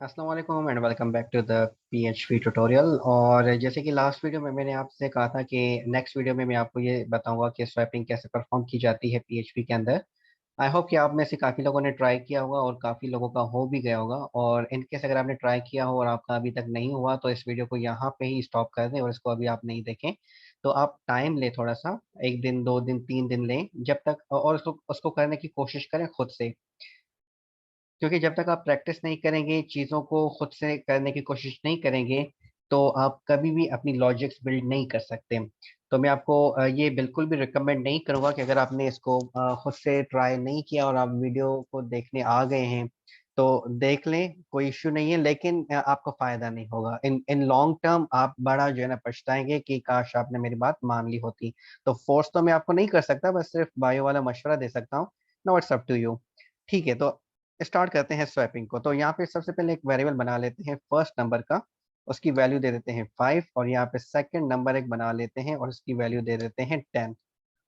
अस्सलाम वालेकुम and welcome back to the PHP tutorial. और जैसे कि लास्ट वीडियो में मैंने आपसे कहा था कि नेक्स्ट वीडियो में मैं आपको ये बताऊंगा कि स्वैपिंग कैसे परफॉर्म की जाती है पीएचपी के अंदर। आई होप कि आप में से काफ़ी लोगों ने ट्राई किया होगा और काफ़ी लोगों का हो भी गया होगा। और इनकेस अगर आपने ट्राई किया हो और आपका अभी तक नहीं हुआ तो इस वीडियो को यहाँ पे ही स्टॉप कर दें और इसको अभी आप नहीं देखें। तो आप टाइम लें थोड़ा सा, 1 दिन 2 दिन 3 दिन लें जब तक, और उसको उसको करने की कोशिश करें खुद से। क्योंकि जब तक आप प्रैक्टिस नहीं करेंगे, चीज़ों को खुद से करने की कोशिश नहीं करेंगे, तो आप कभी भी अपनी लॉजिक्स बिल्ड नहीं कर सकते। तो मैं आपको ये बिल्कुल भी रिकमेंड नहीं करूँगा कि अगर आपने इसको खुद से ट्राई नहीं किया और आप वीडियो को देखने आ गए हैं तो देख लें, कोई इश्यू नहीं है, लेकिन आपको फायदा नहीं होगा। इन इन लॉन्ग टर्म आप बड़ा जो है ना पछताएंगे कि काश आपने मेरी बात मान ली होती। तो फोर्स तो मैं आपको नहीं कर सकता, बस सिर्फ बायो वाला मशवरा दे सकता हूँ। No, it's up to you. ठीक है, तो स्टार्ट करते हैं स्वैपिंग को। तो यहाँ पे सबसे पहले एक वेरिएबल बना लेते हैं फर्स्ट नंबर का, उसकी वैल्यू दे देते हैं 5। और यहाँ पे सेकंड नंबर एक बना लेते हैं और उसकी वैल्यू दे देते हैं 10।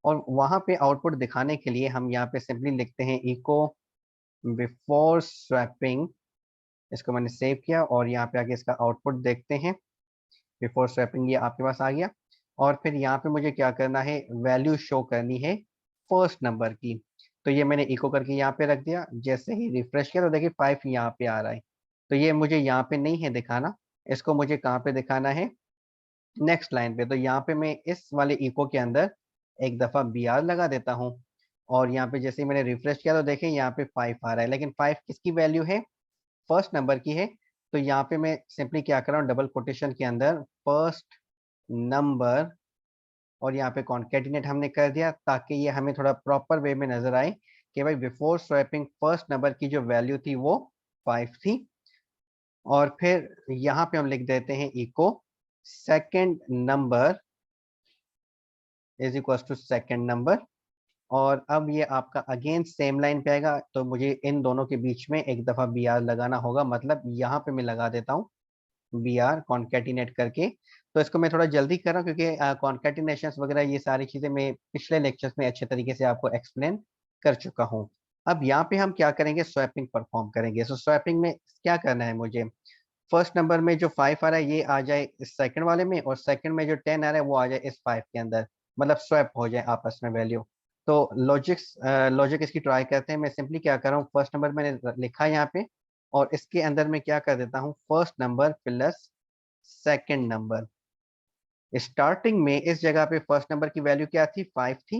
और वहाँ पे आउटपुट दिखाने के लिए हम यहाँ पे सिंपली लिखते हैं इको बिफोर स्वैपिंग। इसको मैंने सेव किया और यहाँ पे आगे इसका आउटपुट देखते हैं। बिफोर स्वैपिंग ये आपके पास आ गया। और फिर यहाँ पे मुझे क्या करना है, वैल्यू शो करनी है फर्स्ट नंबर की। तो ये मैंने इको करके यहाँ पे रख दिया। जैसे ही रिफ्रेश किया तो देखिए 5 यहाँ पे आ रहा है। तो ये मुझे यहाँ पे नहीं है दिखाना, इसको मुझे कहाँ पे दिखाना है, नेक्स्ट लाइन पे। तो यहाँ पे मैं इस वाले इको के अंदर एक दफा बी आर लगा देता हूँ। और यहाँ पे जैसे ही मैंने रिफ्रेश किया तो देखें यहाँ पे 5 आ रहा है, लेकिन 5 किसकी वैल्यू है, फर्स्ट नंबर की है। तो यहाँ पे मैं सिंपली क्या कर रहा हूँ, डबल कोटेशन के अंदर फर्स्ट नंबर, और यहाँ पे कॉन्केटिनेट हमने कर दिया ताकि ये हमें थोड़ा प्रॉपर वे में नजर आए कि भाई बिफोर स्वैपिंग फर्स्ट नंबर की जो वैल्यू थी वो 5 थी। और फिर यहाँ पे हम लिख देते हैं echo second number is equal to second number. और अब ये आपका अगेन सेम लाइन पे आएगा, तो मुझे इन दोनों के बीच में एक दफा बी आर लगाना होगा। मतलब यहाँ पे मैं लगा देता हूँ बी आर कॉन्केटिनेट करके। तो इसको मैं थोड़ा जल्दी कर रहा हूँ क्योंकि कॉन्केटिनेशन वगैरह ये सारी चीजें मैं पिछले लेक्चर्स में अच्छे तरीके से आपको एक्सप्लेन कर चुका हूँ। अब यहाँ पे हम क्या करेंगे, स्वैपिंग परफॉर्म करेंगे। सो स्वैपिंग में क्या करना है मुझे, फर्स्ट नंबर में जो 5 आ रहा है ये आ जाए इस सेकंड वाले में, और सेकंड में जो 10 आ रहा है वो आ जाए इस 5 के अंदर। मतलब स्वैप हो जाए आपस में वैल्यू। तो लॉजिक इसकी ट्राई करते हैं। मैं सिंपली क्या कर रहा हूँ, फर्स्ट नंबर मैंने लिखा है यहाँ पे, और इसके अंदर मैं क्या कर देता हूँ, first number plus second number. Starting में इस जगह पे फर्स्ट नंबर की वैल्यू क्या थी, 5 थी।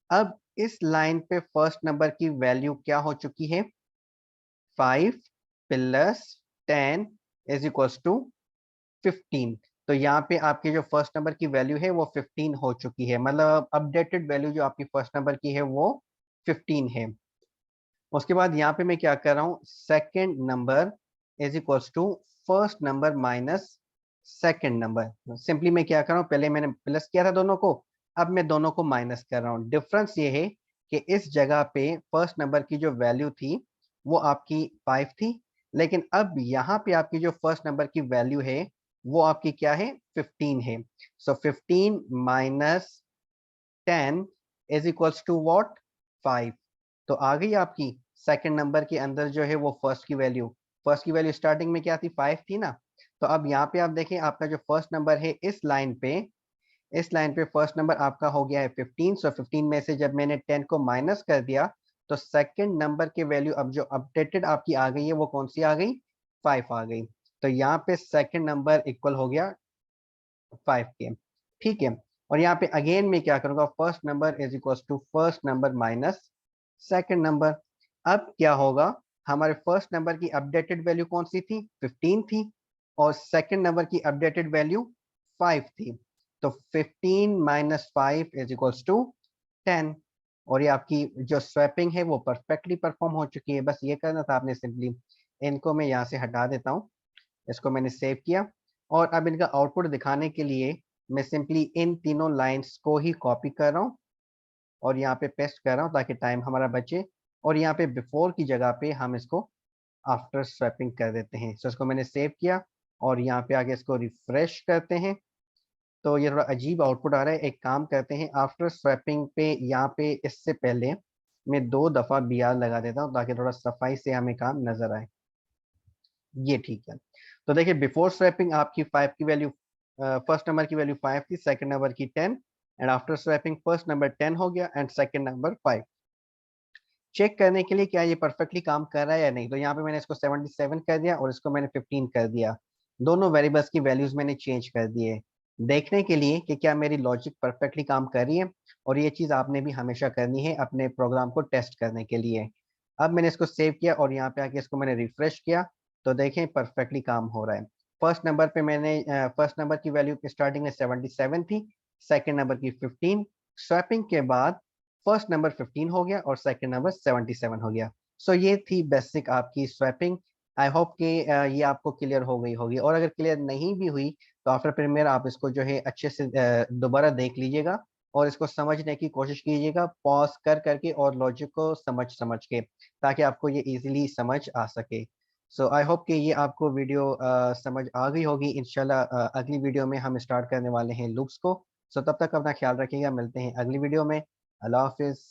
अब इस लाइन पे फर्स्ट नंबर की वैल्यू क्या हो चुकी है, 5 प्लस 10 इज इक्वल्स टू 15। तो यहाँ पे आपके जो फर्स्ट नंबर की वैल्यू है वो 15 हो चुकी है। मतलब अपडेटेड वैल्यू जो आपकी फर्स्ट नंबर की है वो 15 है। उसके बाद यहाँ पे मैं क्या कर रहा हूँ, second number is equals to first number minus second number. Simply मैं क्या कर रहा हूँ, पहले मैंने प्लस किया था दोनों को, अब मैं दोनों को माइनस कर रहा हूँ। डिफरेंस ये है कि इस जगह पे फर्स्ट नंबर की जो वैल्यू थी वो आपकी 5 थी, लेकिन अब यहाँ पे आपकी जो फर्स्ट नंबर की वैल्यू है वो आपकी क्या है, 15 है। So 15 minus 10 is equals to what, 5। तो आ गई आपकी सेकंड नंबर के अंदर जो है वो फर्स्ट की वैल्यू स्टार्टिंग में क्या थी, 5 थी ना। तो अब यहाँ पे आप देखें आपका जो फर्स्ट नंबर है इस लाइन पे फर्स्ट नंबर आपका हो गया है 15। सो 15 में से जब मैंने 10 को माइनस कर दिया तो सेकंड नंबर की वैल्यू अब जो अपडेटेड आपकी आ गई है वो कौन सी आ गई, 5 आ गई। तो यहाँ पे सेकंड नंबर इक्वल हो गया 5 के। ठीक है। और यहाँ पे अगेन मैं क्या करूंगा, first number is equal to first number minus second number. अब क्या होगा, हमारे फर्स्ट नंबर की अपडेटेड वैल्यू कौन सी थी, 15 थी, और सेकंड नंबर की अपडेटेड वैल्यू 5 थी। तो 15 माइनस 5 इज इक्वल्स टू 10। और ये आपकी जो स्वैपिंग है वो परफेक्टली परफॉर्म हो चुकी है। बस ये करना था आपने सिंपली। इनको मैं यहाँ से हटा देता हूँ, इसको मैंने सेव किया। और अब इनका आउटपुट दिखाने के लिए मैं सिंपली इन तीनों लाइंस को ही कॉपी कर रहा हूँ और यहाँ पे पेस्ट कर रहा हूँ ताकि टाइम हमारा बचे। और यहाँ पे बिफोर की जगह पे हम इसको आफ्टर स्वैपिंग कर देते हैं। सो इसको मैंने सेव किया और यहाँ पे आगे इसको रिफ्रेश करते हैं। तो ये थोड़ा अजीब आउटपुट आ रहा है। एक काम करते हैं, आफ्टर स्वैपिंग पे यहाँ पे इससे पहले मैं 2 दफा बी आर लगा देता हूँ ताकि थोड़ा सफाई से हमें काम नजर आए। ये ठीक है। तो देखिए बिफोर स्वैपिंग आपकी 5 की वैल्यू, फर्स्ट नंबर की वैल्यू 5 थी, सेकंड नंबर की 10, and after swapping first number 10 हो गया एंड सेकंड नंबर 5। चेक करने के लिए क्या ये परफेक्टली काम कर रहा है या नहीं, तो यहाँ पे मैंने इसको 77 कर दिया और इसको मैंने 15 कर दिया। दोनों वेरिएबल्स की वैल्यूज मैंने चेंज कर दिए, देखने के लिए कि क्या मेरी लॉजिक परफेक्टली काम कर रही है। और ये चीज आपने भी हमेशा करनी है अपने प्रोग्राम को टेस्ट करने के लिए। अब मैंने इसको सेव किया और यहाँ पे आके इसको मैंने रिफ्रेश किया, तो देखें परफेक्टली काम हो रहा है। फर्स्ट नंबर पे मैंने फर्स्ट नंबर की वैल्यू स्टार्टिंग में 77 थी, सेकेंड नंबर की 15, स्वैपिंग के बाद फर्स्ट नंबर 15 हो गया और सेकंड नंबर 77 हो गया। सो ये थी बेसिक आपकी स्वैपिंग। आई होप कि ये आपको क्लियर हो गई होगी, और अगर क्लियर नहीं भी हुई तो आफ्टर प्रीमियर आप इसको जो है अच्छे से दोबारा देख लीजिएगा और इसको समझने की कोशिश कीजिएगा पॉज कर करके और लॉजिक को समझ समझ के, ताकि आपको ये इजीली समझ आ सके। सो आई होप कि ये आपको वीडियो समझ आ गई होगी। इंशाल्लाह अगली वीडियो में हम स्टार्ट करने वाले हैं लूप्स को। सो तब तक अपना ख्याल रखिएगा, मिलते हैं अगली वीडियो में। अल्लाह हाफिज।